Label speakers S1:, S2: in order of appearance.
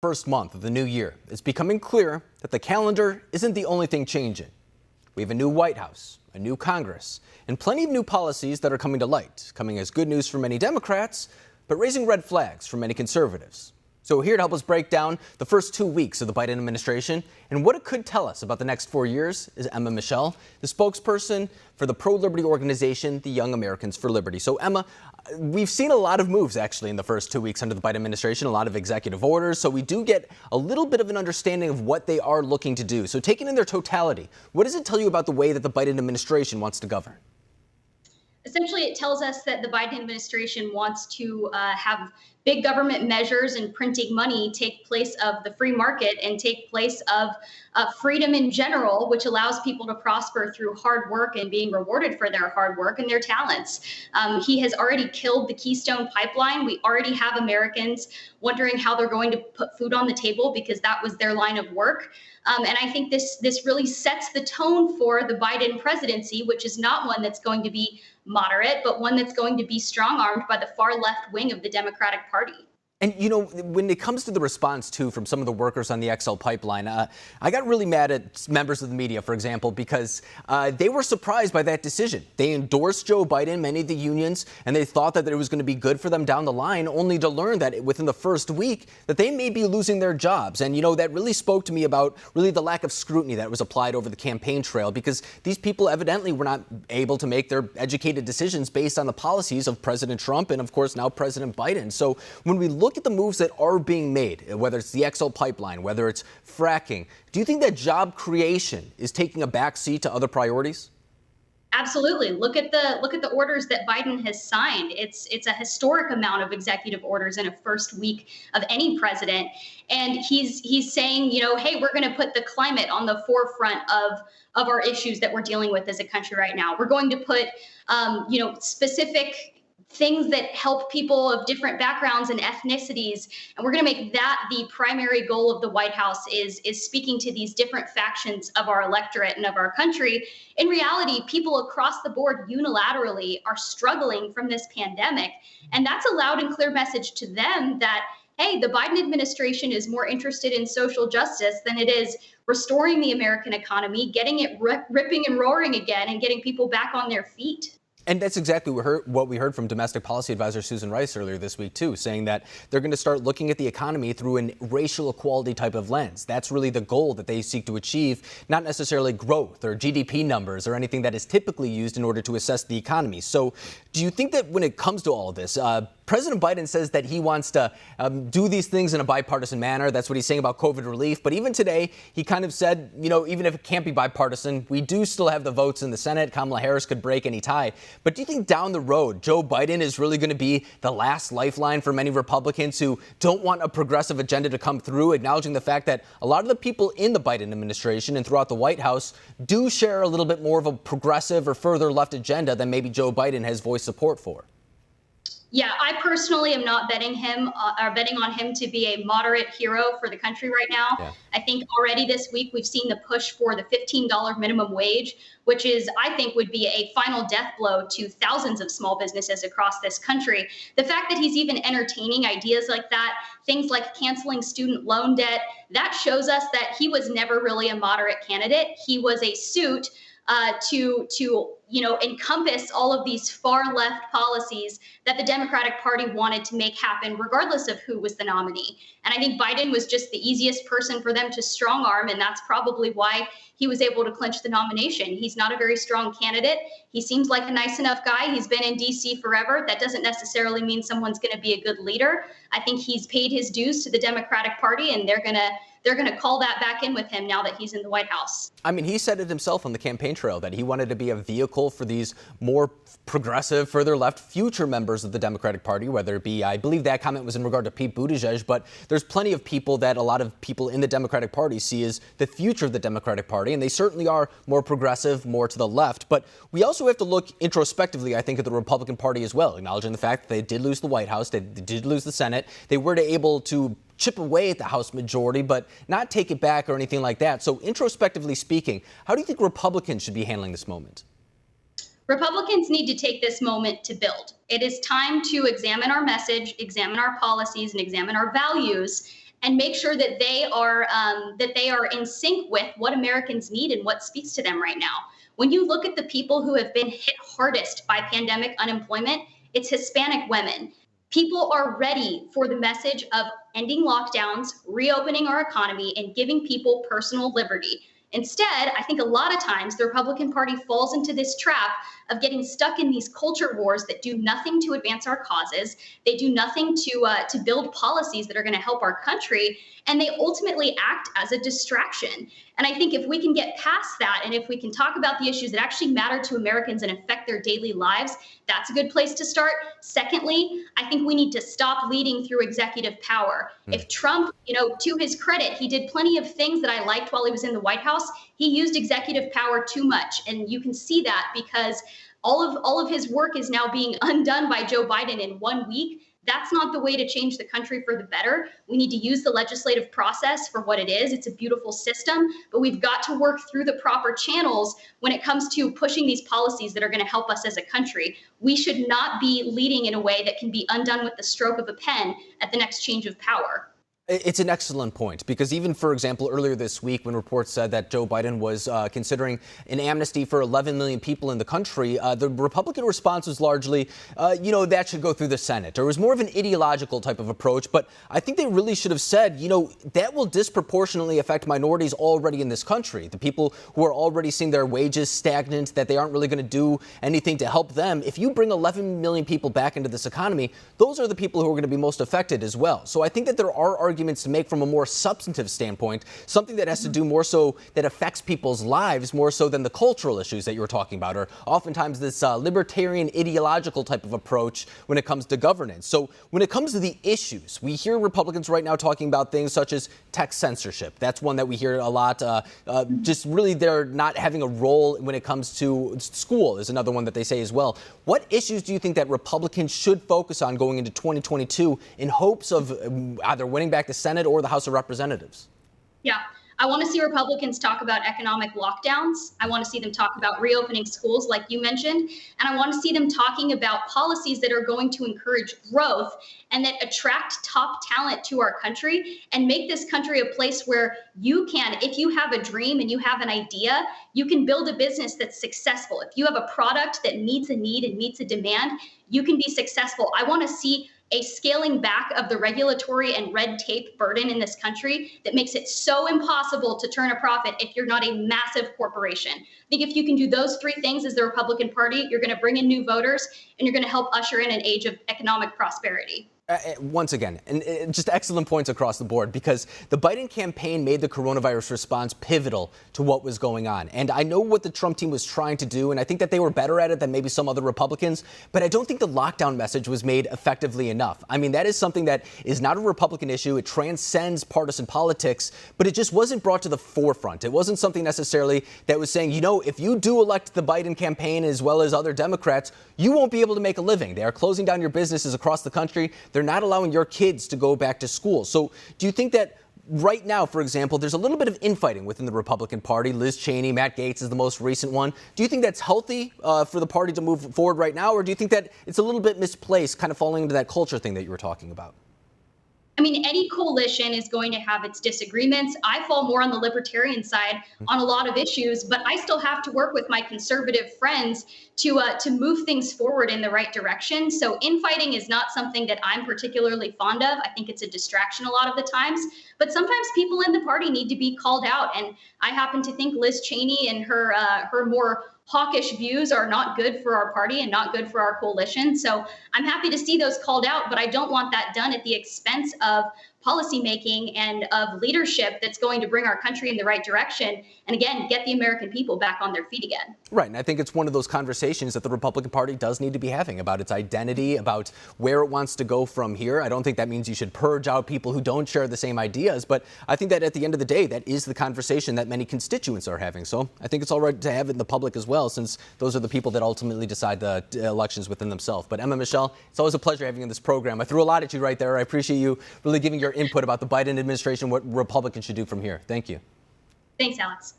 S1: First month of the new year, it's becoming clear that the calendar isn't the only thing changing. We have a new White House, a new Congress, and plenty of new policies that are coming to light, coming as good news for many Democrats, but raising red flags for many conservatives. So here to help us break down the first 2 weeks of the Biden administration and what it could tell us about the next 4 years is Emma Meshell, the spokesperson for the pro-liberty organization, the Young Americans for Liberty. So Emma, we've seen a lot of moves actually in the first 2 weeks under the Biden administration, a lot of executive orders. So we do get a little bit of an understanding of what they are looking to do. So taken in their totality, what does it tell you about the way that the Biden administration wants to govern?
S2: Essentially, it tells us that the Biden administration wants to have big government measures and printing money take place of the free market and take place of freedom in general, which allows people to prosper through hard work and being rewarded for their hard work and their talents. He has already killed the Keystone Pipeline. We already have Americans wondering how they're going to put food on the table because that was their line of work. And I think this really sets the tone for the Biden presidency, which is not one that's going to be moderate, but one that's going to be strong-armed by the far left wing of the Democratic Party.
S1: And, you know, when it comes to the response, too, from some of the workers on the XL pipeline, I got really mad at members of the media, for example, because they were surprised by that decision. They endorsed Joe Biden, many of the unions, and they thought that it was going to be good for them down the line, only to learn that within the first week that they may be losing their jobs. And, you know, that really spoke to me about really the lack of scrutiny that was applied over the campaign trail, because these people evidently were not able to make their educated decisions based on the policies of President Trump and, of course, now President Biden. So when we look at the moves that are being made, whether it's the XL pipeline, whether it's fracking, do you think that job creation is taking a backseat to other priorities?
S2: Absolutely. Look at the orders that Biden has signed. It's a historic amount of executive orders in a first week of any president. And he's saying, you know, hey, we're going to put the climate on the forefront of our issues that we're dealing with as a country right now. We're going to put, specific things that help people of different backgrounds and ethnicities. And we're going to make that the primary goal of the White House is speaking to these different factions of our electorate and of our country. In reality, people across the board unilaterally are struggling from this pandemic. And that's a loud and clear message to them that, hey, the Biden administration is more interested in social justice than it is restoring the American economy, getting it ripping and roaring again, and getting people back on their feet.
S1: And that's exactly what we heard from domestic policy advisor Susan Rice earlier this week, too, saying that they're going to start looking at the economy through a racial equality type of lens. That's really the goal that they seek to achieve, not necessarily growth or GDP numbers or anything that is typically used in order to assess the economy. So do you think that when it comes to all this, President Biden says that he wants to do these things in a bipartisan manner. That's what he's saying about COVID relief. But even today, he kind of said, you know, even if it can't be bipartisan, we do still have the votes in the Senate. Kamala Harris could break any tie. But do you think down the road, Joe Biden is really going to be the last lifeline for many Republicans who don't want a progressive agenda to come through, acknowledging the fact that a lot of the people in the Biden administration and throughout the White House do share a little bit more of a progressive or further left agenda than maybe Joe Biden has voiced support for?
S2: Yeah, I personally am not betting on him to be a moderate hero for the country right now. Yeah. I think already this week we've seen the push for the $15 minimum wage, which is, I think, would be a final death blow to thousands of small businesses across this country. The fact that he's even entertaining ideas like that, things like canceling student loan debt, that shows us that he was never really a moderate candidate. He was a suit to encompass all of these far left policies that the Democratic Party wanted to make happen, regardless of who was the nominee. And I think Biden was just the easiest person for them to strong arm, and that's probably why he was able to clinch the nomination. He's not a very strong candidate. He seems like a nice enough guy. He's been in D.C. forever. That doesn't necessarily mean someone's going to be a good leader. I think he's paid his dues to the Democratic Party, and they're going to call that back in with him now that he's in the White House.
S1: I mean, he said it himself on the campaign trail that he wanted to be a vehicle for these more progressive, further left future members of the Democratic Party, whether it be, I believe that comment was in regard to Pete Buttigieg, but there's plenty of people that a lot of people in the Democratic Party see as the future of the Democratic Party, and they certainly are more progressive, more to the left. But we also have to look introspectively, I think, at the Republican Party as well, acknowledging the fact that they did lose the White House, they did lose the Senate, they were able to chip away at the House majority, but not take it back or anything like that. So introspectively speaking, how do you think Republicans should be handling this moment?
S2: Republicans need to take this moment to build. It is time to examine our message, examine our policies, and examine our values, and make sure that they are in sync with what Americans need and what speaks to them right now. When you look at the people who have been hit hardest by pandemic unemployment, it's Hispanic women. People are ready for the message of ending lockdowns, reopening our economy, and giving people personal liberty. Instead, I think a lot of times the Republican Party falls into this trap of getting stuck in these culture wars that do nothing to advance our causes. They do nothing to build policies that are going to help our country, and they ultimately act as a distraction. And I think if we can get past that, and if we can talk about the issues that actually matter to Americans and affect their daily lives, that's a good place to start. Secondly, I think we need to stop leading through executive power. If Trump, to his credit, he did plenty of things that I liked while he was in the White House. He used executive power too much. And you can see that because all of his work is now being undone by Joe Biden in 1 week. That's not the way to change the country for the better. We need to use the legislative process for what it is. It's a beautiful system, but we've got to work through the proper channels when it comes to pushing these policies that are going to help us as a country. We should not be leading in a way that can be undone with the stroke of a pen at the next change of power.
S1: It's an excellent point, because even, for example, earlier this week when reports said that Joe Biden was considering an amnesty for 11 million people in the country, the Republican response was largely, that should go through the Senate. Or it was more of an ideological type of approach. But I think they really should have said, that will disproportionately affect minorities already in this country. The people who are already seeing their wages stagnant, that they aren't really going to do anything to help them. If you bring 11 million people back into this economy, those are the people who are going to be most affected as well. So I think that there are arguments to make from a more substantive standpoint, something that has to do more so that affects people's lives more so than the cultural issues that you were talking about, or oftentimes this libertarian ideological type of approach when it comes to governance. So when it comes to the issues, we hear Republicans right now talking about things such as tech censorship. That's one that we hear a lot. Just really they're not having a role when it comes to school is another one that they say as well. What issues do you think that Republicans should focus on going into 2022 in hopes of either winning back the Senate or the House of Representatives?
S2: Yeah. I want to see Republicans talk about economic lockdowns. I want to see them talk about reopening schools, like you mentioned. And I want to see them talking about policies that are going to encourage growth and that attract top talent to our country and make this country a place where you can, if you have a dream and you have an idea, you can build a business that's successful. If you have a product that meets a need and meets a demand, you can be successful. I want to see a scaling back of the regulatory and red tape burden in this country that makes it so impossible to turn a profit if you're not a massive corporation. I think if you can do those three things as the Republican Party, you're going to bring in new voters and you're going to help usher in an age of economic prosperity.
S1: Once again, and just excellent points across the board, because the Biden campaign made the coronavirus response pivotal to what was going on. And I know what the Trump team was trying to do, and I think that they were better at it than maybe some other Republicans, but I don't think the lockdown message was made effectively enough. I mean, that is something that is not a Republican issue. It transcends partisan politics, but it just wasn't brought to the forefront. It wasn't something necessarily that was saying, if you do elect the Biden campaign as well as other Democrats, you won't be able to make a living. They are closing down your businesses across the country. They're not allowing your kids to go back to school. So do you think that right now, for example, there's a little bit of infighting within the Republican Party? Liz Cheney, Matt Gaetz is the most recent one. Do you think that's healthy for the party to move forward right now? Or do you think that it's a little bit misplaced, kind of falling into that culture thing that you were talking about?
S2: I mean, any coalition is going to have its disagreements. I fall more on the libertarian side on a lot of issues, but I still have to work with my conservative friends to move things forward in the right direction. So infighting is not something that I'm particularly fond of. I think it's a distraction a lot of the times, but sometimes people in the party need to be called out. And I happen to think Liz Cheney and her more hawkish views are not good for our party and not good for our coalition. So I'm happy to see those called out, but I don't want that done at the expense of policymaking and of leadership that's going to bring our country in the right direction and, again, get the American people back on their feet again.
S1: Right. And I think it's one of those conversations that the Republican Party does need to be having about its identity, about where it wants to go from here. I don't think that means you should purge out people who don't share the same ideas, but I think that at the end of the day, that is the conversation that many constituents are having. So I think it's all right to have it in the public as well, since those are the people that ultimately decide the elections within themselves. But Emma, Meshell, it's always a pleasure having you in this program. I threw a lot at you right there. I appreciate you really giving your input about the Biden administration, what Republicans should do from here. Thank you.
S2: Thanks, Alex.